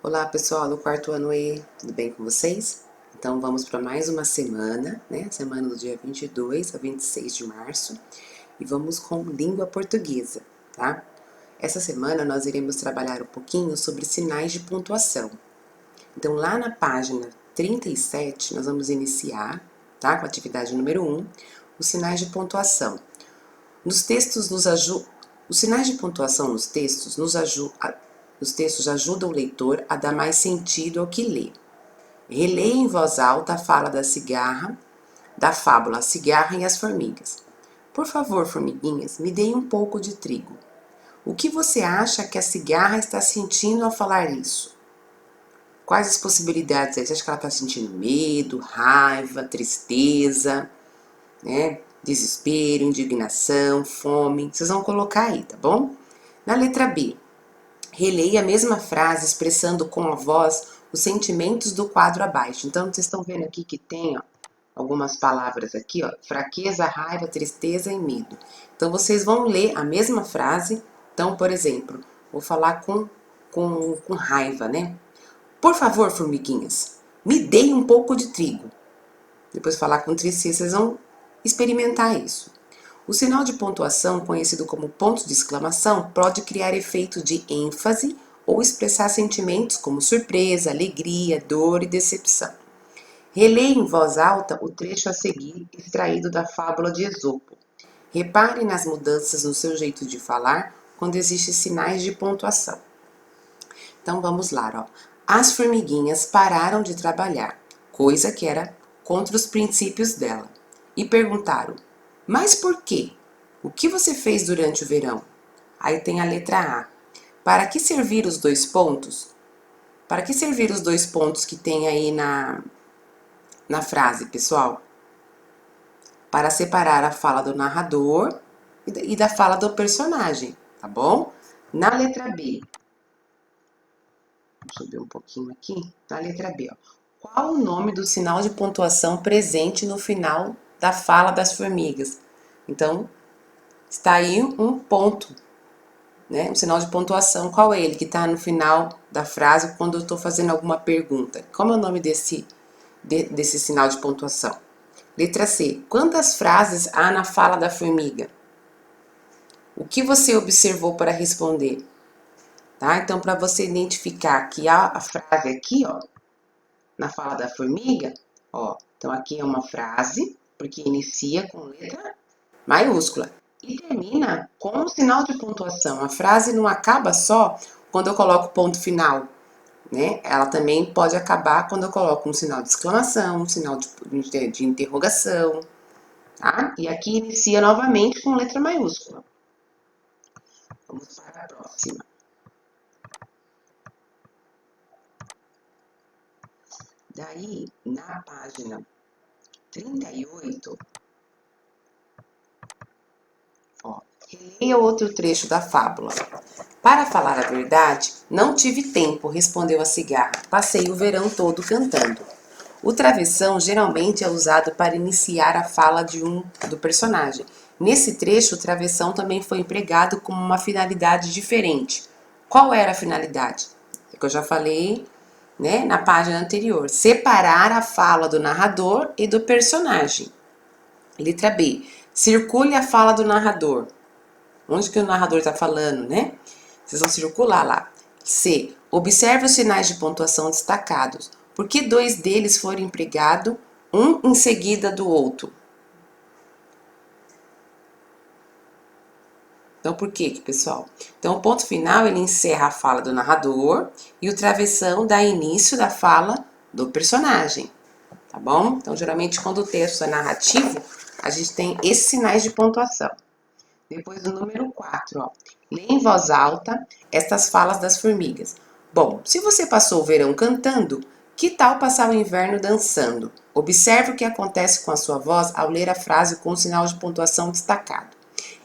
Olá pessoal do quarto ano E, tudo bem com vocês? Então vamos para mais uma semana, né? Semana do dia 22 a 26 de março e vamos com língua portuguesa, tá? Essa semana nós iremos trabalhar um pouquinho sobre sinais de pontuação. Então lá na página 37 nós vamos iniciar, tá? Com a atividade número 1, os sinais de pontuação. Nos textos Os sinais de pontuação nos textos os textos ajudam o leitor a dar mais sentido ao que lê. Releia em voz alta a fala da fábula A Cigarra e as Formigas. Por favor, formiguinhas, me deem um pouco de trigo. O que você acha que a cigarra está sentindo ao falar isso? Quais as possibilidades aí? Você acha que ela está sentindo medo, raiva, tristeza, né? Desespero, indignação, fome? Vocês vão colocar aí, tá bom? Na letra B, releia a mesma frase expressando com a voz os sentimentos do quadro abaixo. Então, vocês estão vendo aqui que tem algumas palavras aqui, fraqueza, raiva, tristeza e medo. Então, vocês vão ler a mesma frase. Então, por exemplo, vou falar com raiva, né? Por favor, formiguinhas, me deem um pouco de trigo. Depois falar com tristeza, vocês vão experimentar isso. O sinal de pontuação, conhecido como ponto de exclamação, pode criar efeito de ênfase ou expressar sentimentos como surpresa, alegria, dor e decepção. Releia em voz alta o trecho a seguir, extraído da fábula de Esopo. Repare nas mudanças no seu jeito de falar quando existem sinais de pontuação. Então vamos lá, ó. As formiguinhas pararam de trabalhar, coisa que era contra os princípios dela, e perguntaram: mas por quê? O que você fez durante o verão? Aí tem a letra A. Para que servir os dois pontos? Para que servir os dois pontos que tem aí na frase, pessoal? Para separar a fala do narrador e da fala do personagem, tá bom? Na letra B. Vou subir um pouquinho aqui. Na letra B, ó. Qual o nome do sinal de pontuação presente no final da fala das formigas? Então, está aí um ponto, né? Um sinal de pontuação. Qual é ele que está no final da frase quando eu estou fazendo alguma pergunta? Como é o nome desse sinal de pontuação? Letra C. Quantas frases há na fala da formiga? O que você observou para responder? Tá? Então, para você identificar que a frase aqui, ó, na fala da formiga, ó, então aqui é uma frase, porque inicia com letra maiúscula e termina com um sinal de pontuação. A frase não acaba só quando eu coloco ponto final, né? Ela também pode acabar quando eu coloco um sinal de exclamação, um sinal de interrogação, tá? E aqui inicia novamente com letra maiúscula. Vamos para a próxima. Daí, na página 38, ó, releia outro trecho da fábula. Para falar a verdade, não tive tempo, respondeu a cigarra. Passei o verão todo cantando. O travessão geralmente é usado para iniciar a fala do personagem. Nesse trecho, o travessão também foi empregado com uma finalidade diferente. Qual era a finalidade? É que eu já falei, né, na página anterior. Separar a fala do narrador e do personagem. Letra B. Circule a fala do narrador. Onde que o narrador está falando, né? Vocês vão circular lá. C. Observe os sinais de pontuação destacados. Por que dois deles foram empregados, um em seguida do outro? Então, por quê, pessoal? Então, o ponto final, ele encerra a fala do narrador e o travessão dá início da fala do personagem, tá bom? Então, geralmente, quando o texto é narrativo, a gente tem esses sinais de pontuação. Depois do número 4, ó. Lê em voz alta estas falas das formigas. Bom, se você passou o verão cantando, que tal passar o inverno dançando? Observe o que acontece com a sua voz ao ler a frase com o sinal de pontuação destacado.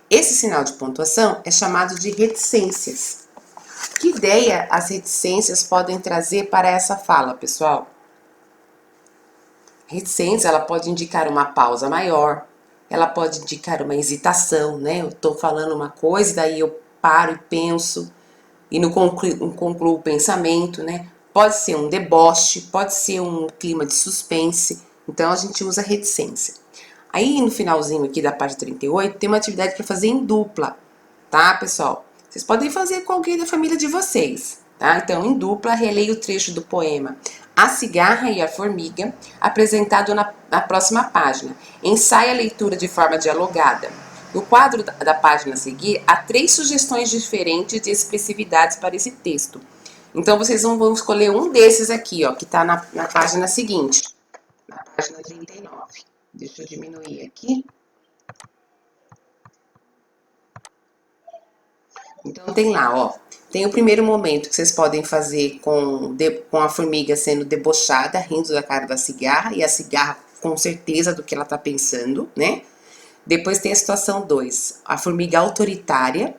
Esse sinal de pontuação é chamado de reticências. Que ideia as reticências podem trazer para essa fala, pessoal? Reticência, ela pode indicar uma pausa maior, ela pode indicar uma hesitação, né? Eu estou falando uma coisa, daí eu paro e penso e não concluo o pensamento, né? pode ser um deboche, pode ser um clima de suspense, então a gente usa reticência. Aí no finalzinho aqui da página 38 tem uma atividade para fazer em dupla, tá, pessoal? Vocês podem fazer com alguém da família de vocês, tá? Então, em dupla, releia o trecho do poema A Cigarra e a Formiga, apresentado na próxima página. Ensaie a leitura de forma dialogada. No quadro da página a seguir, há 3 sugestões diferentes de expressividades para esse texto. Então, vocês vão escolher um desses aqui, ó, que está na página seguinte, na página 39. Deixa eu diminuir aqui. Então, tem lá, ó. Tem o primeiro momento que vocês podem fazer com a formiga sendo debochada, rindo da cara da cigarra, e a cigarra com certeza do que ela tá pensando, né? Depois tem a situação 2, a formiga autoritária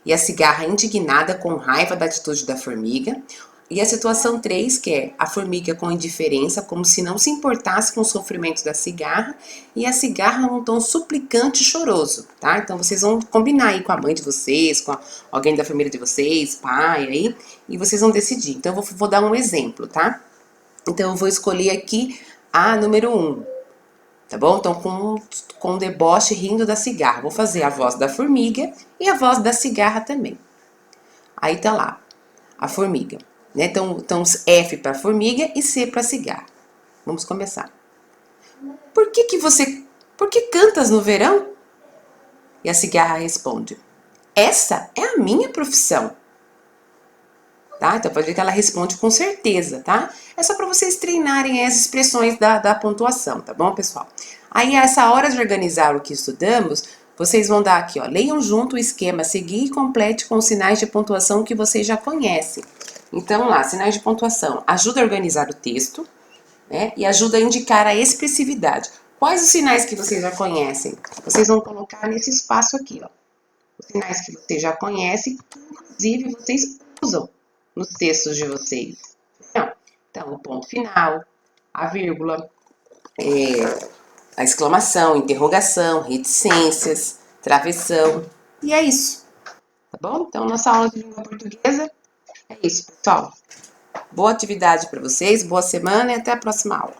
e a cigarra indignada com raiva da atitude da formiga. E a situação 3, que é a formiga com indiferença, como se não se importasse com o sofrimento da cigarra, e a cigarra num tom suplicante e choroso, tá? Então vocês vão combinar aí com a mãe de vocês, com alguém da família de vocês, pai aí, e vocês vão decidir. Então eu vou dar um exemplo, tá? Então eu vou escolher aqui a número 1, tá bom? Então com deboche rindo da cigarra. Vou fazer a voz da formiga e a voz da cigarra também. Aí tá lá, a formiga. Né? Então, F para formiga e C para cigarra. Vamos começar. Por que cantas no verão? E a cigarra responde: essa é a minha profissão. Tá? Então pode ver que ela responde com certeza, tá? É só para vocês treinarem as expressões da pontuação, tá bom, pessoal? Aí, essa hora de organizar o que estudamos, vocês vão dar aqui, ó, leiam junto o esquema, seguir e complete com os sinais de pontuação que vocês já conhecem. Então, lá, sinais de pontuação, ajuda a organizar o texto, né? E ajuda a indicar a expressividade. Quais os sinais que vocês já conhecem? Vocês vão colocar nesse espaço aqui, ó. Os sinais que vocês já conhecem, que inclusive vocês usam nos textos de vocês. Então, o ponto final, a vírgula, a exclamação, interrogação, reticências, travessão, e é isso, tá bom? Então, nossa aula de língua portuguesa é isso, pessoal. Boa atividade para vocês, boa semana e até a próxima aula.